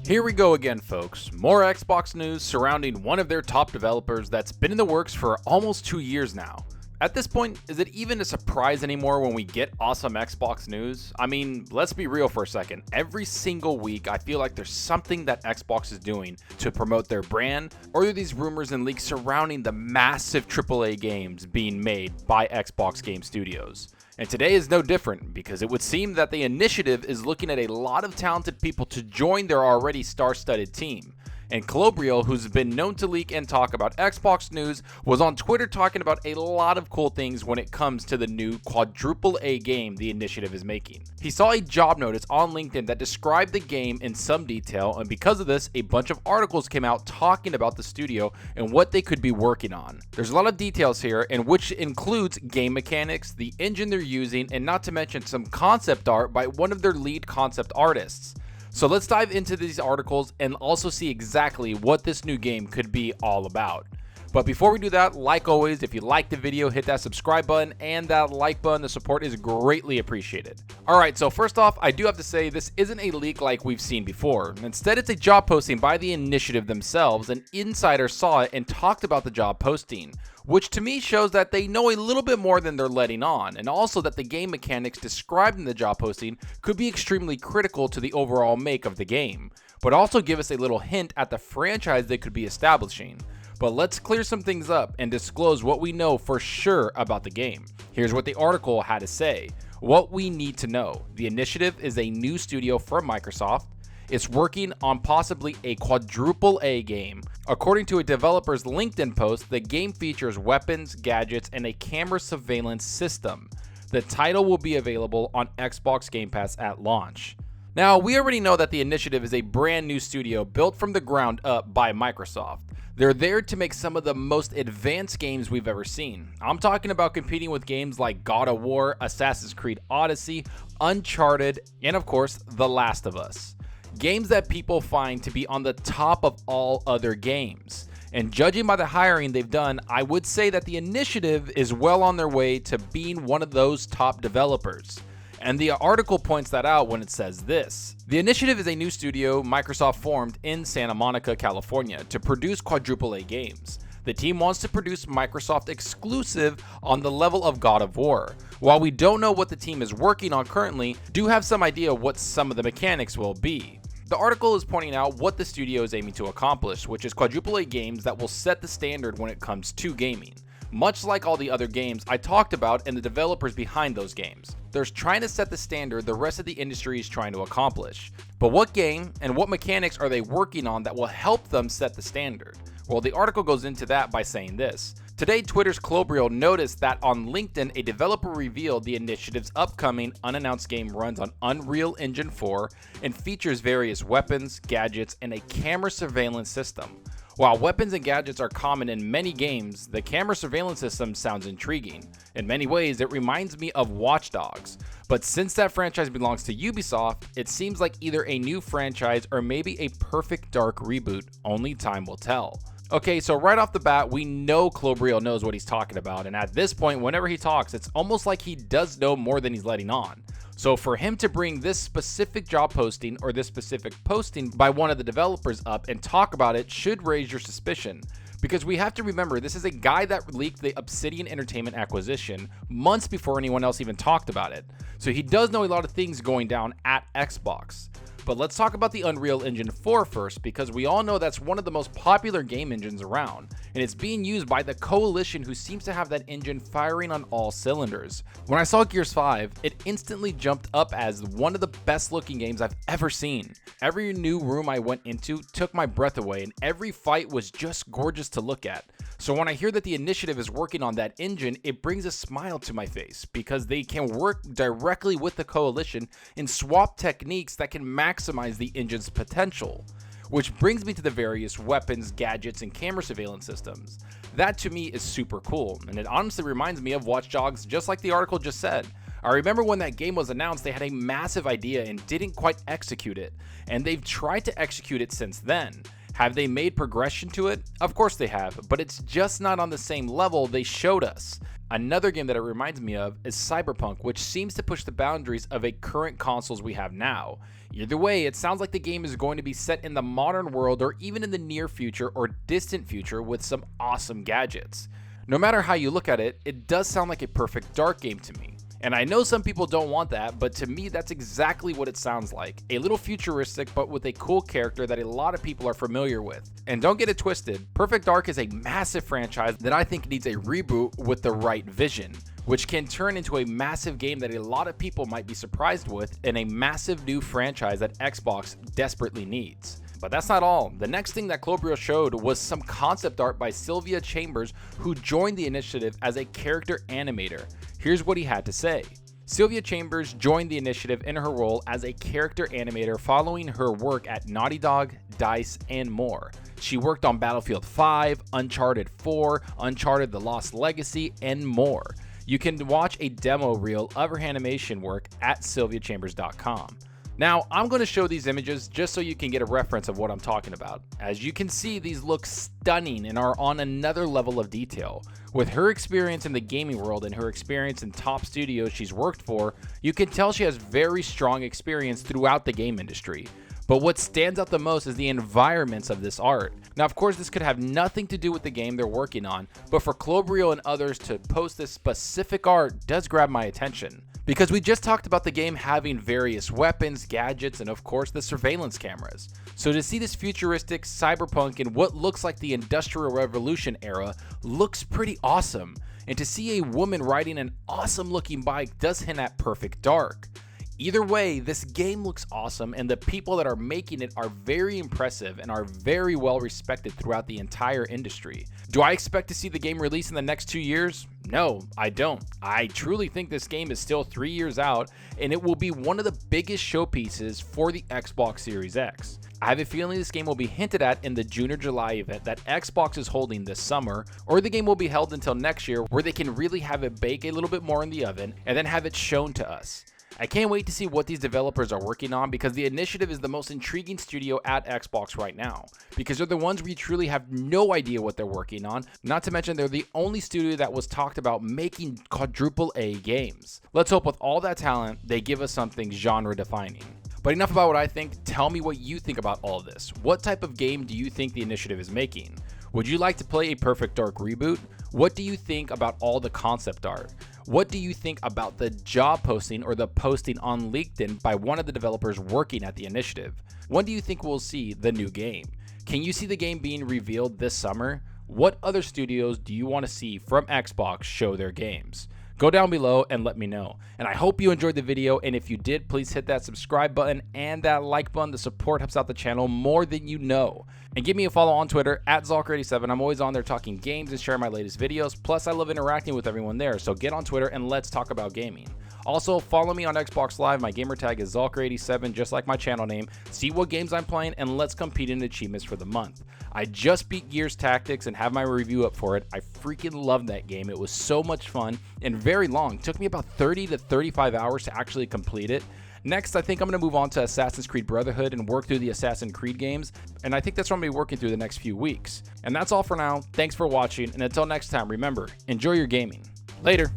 Here we go again, folks. More Xbox news surrounding one of their top developers that's been in the works for almost 2 years now. At this point, is it even a surprise anymore when we get awesome Xbox news? I mean, let's be real for a second. Every single week, I feel like there's something that Xbox is doing to promote their brand, or there are these rumors and leaks surrounding the massive AAA games being made by Xbox Game Studios. And today is no different, because it would seem that the initiative is looking at a lot of talented people to join their already star-studded team. And Colobrio, who's been known to leak and talk about Xbox news, was on Twitter talking about a lot of cool things when it comes to the new AAA game the initiative is making. He saw a job notice on LinkedIn that described the game in some detail, and because of this, a bunch of articles came out talking about the studio and what they could be working on. There's a lot of details here, and which includes game mechanics, the engine they're using, and not to mention some concept art by one of their lead concept artists. So let's dive into these articles and also see exactly what this new game could be all about. But before we do that, like always, if you liked the video, hit that subscribe button and that like button. The support is greatly appreciated. Alright, so first off, I do have to say this isn't a leak like we've seen before. Instead, it's a job posting by the initiative themselves. An insider saw it and talked about the job posting, which to me shows that they know a little bit more than they're letting on, and also that the game mechanics described in the job posting could be extremely critical to the overall make of the game, but also give us a little hint at the franchise they could be establishing. But let's clear some things up and disclose what we know for sure about the game. Here's what the article had to say. What we need to know. The initiative is a new studio from Microsoft. It's working on possibly a AAA game. According to a developer's LinkedIn post, the game features weapons, gadgets, and a camera surveillance system. The title will be available on Xbox Game Pass at launch. Now, we already know that the initiative is a brand new studio built from the ground up by Microsoft. They're there to make some of the most advanced games we've ever seen. I'm talking about competing with games like God of War, Assassin's Creed Odyssey, Uncharted, and of course, The Last of Us. Games that people find to be on the top of all other games. And judging by the hiring they've done, I would say that the initiative is well on their way to being one of those top developers. And the article points that out when it says this. The initiative is a new studio Microsoft formed in Santa Monica, California to produce AAA games. The team wants to produce Microsoft exclusive on the level of God of War. While we don't know what the team is working on currently, do have some idea what some of the mechanics will be. The article is pointing out what the studio is aiming to accomplish, which is AAA games that will set the standard when it comes to gaming. Much like all the other games I talked about and the developers behind those games. They're trying to set the standard the rest of the industry is trying to accomplish. But what game and what mechanics are they working on that will help them set the standard? Well, the article goes into that by saying this. Today, Twitter's Colobrio noticed that on LinkedIn, a developer revealed the initiative's upcoming unannounced game runs on Unreal Engine 4 and features various weapons, gadgets, and a camera surveillance system. While weapons and gadgets are common in many games, the camera surveillance system sounds intriguing. In many ways, it reminds me of Watch Dogs. But since that franchise belongs to Ubisoft, it seems like either a new franchise or maybe a perfect dark reboot. Only time will tell. Okay, so right off the bat, we know Colobrio knows what he's talking about, and at this point, whenever he talks, it's almost like he does know more than he's letting on. So for him to bring this specific job posting or this specific posting by one of the developers up and talk about it should raise your suspicion. Because we have to remember, this is a guy that leaked the Obsidian Entertainment acquisition months before anyone else even talked about it. So he does know a lot of things going down at Xbox. But let's talk about the Unreal Engine 4 first, because we all know that's one of the most popular game engines around, and it's being used by the Coalition, who seems to have that engine firing on all cylinders. When I saw Gears 5, it instantly jumped up as one of the best looking games I've ever seen. Every new room I went into took my breath away, and every fight was just gorgeous to look at. So when I hear that the initiative is working on that engine, it brings a smile to my face, because they can work directly with the Coalition and swap techniques that can maximize the engine's potential. Which brings me to the various weapons, gadgets, and camera surveillance systems. That to me is super cool, and it honestly reminds me of Watch Dogs, just like the article just said. I remember when that game was announced, they had a massive idea and didn't quite execute it, and they've tried to execute it since then. Have they made progression to it? Of course they have, but it's just not on the same level they showed us. Another game that it reminds me of is Cyberpunk, which seems to push the boundaries of a current consoles we have now. Either way, it sounds like the game is going to be set in the modern world or even in the near future or distant future with some awesome gadgets. No matter how you look at it, it does sound like a perfect Dark game to me. And I know some people don't want that, but to me that's exactly what it sounds like. A little futuristic, but with a cool character that a lot of people are familiar with. And don't get it twisted, Perfect Dark is a massive franchise that I think needs a reboot with the right vision, which can turn into a massive game that a lot of people might be surprised with and a massive new franchise that Xbox desperately needs. But that's not all. The next thing that Clobrio showed was some concept art by Sylvia Chambers, who joined the initiative as a character animator. Here's what he had to say. Sylvia Chambers joined the initiative in her role as a character animator following her work at Naughty Dog, DICE, and more. She worked on Battlefield 5, Uncharted 4, Uncharted The Lost Legacy, and more. You can watch a demo reel of her animation work at sylviachambers.com. Now, I'm going to show these images just so you can get a reference of what I'm talking about. As you can see, these look stunning and are on another level of detail. With her experience in the gaming world and her experience in top studios she's worked for, you can tell she has very strong experience throughout the game industry. But what stands out the most is the environments of this art. Now, of course, this could have nothing to do with the game they're working on, but for Clobrio and others to post this specific art does grab my attention. Because we just talked about the game having various weapons, gadgets, and of course the surveillance cameras. So to see this futuristic cyberpunk in what looks like the Industrial Revolution era looks pretty awesome. And to see a woman riding an awesome looking bike does hint at Perfect Dark. Either way, this game looks awesome and the people that are making it are very impressive and are very well respected throughout the entire industry. Do I expect to see the game released in the next 2 years? No, I don't. I truly think this game is still 3 years out and it will be one of the biggest showpieces for the Xbox Series X. I have a feeling this game will be hinted at in the June or July event that Xbox is holding this summer, or the game will be held until next year where they can really have it bake a little bit more in the oven and then have it shown to us. I can't wait to see what these developers are working on because the initiative is the most intriguing studio at Xbox right now, because they're the ones we truly have no idea what they're working on, not to mention they're the only studio that was talked about making AAA games. Let's hope with all that talent, they give us something genre defining. But enough about what I think, tell me what you think about all of this. What type of game do you think the initiative is making? Would you like to play a Perfect Dark reboot? What do you think about all the concept art? What do you think about the job posting or the posting on LinkedIn by one of the developers working at the initiative? When do you think we'll see the new game? Can you see the game being revealed this summer? What other studios do you want to see from Xbox show their games? Go down below and let me know. And I hope you enjoyed the video, and if you did, please hit that subscribe button and that like button. The support helps out the channel more than you know. And give me a follow on Twitter at Zalker87. I'm always on there talking games and sharing my latest videos. Plus, I love interacting with everyone there, so get on Twitter and let's talk about gaming. Also, follow me on Xbox Live. My gamertag is Zalker87, just like my channel name. See what games I'm playing, and let's compete in achievements for the month. I just beat Gears Tactics and have my review up for it. I freaking love that game. It was so much fun and very long. It took me about 30 to 35 hours to actually complete it. Next, I think I'm going to move on to Assassin's Creed Brotherhood and work through the Assassin's Creed games, and I think that's what I'm going to be working through the next few weeks. And that's all for now. Thanks for watching, and until next time, remember, enjoy your gaming. Later.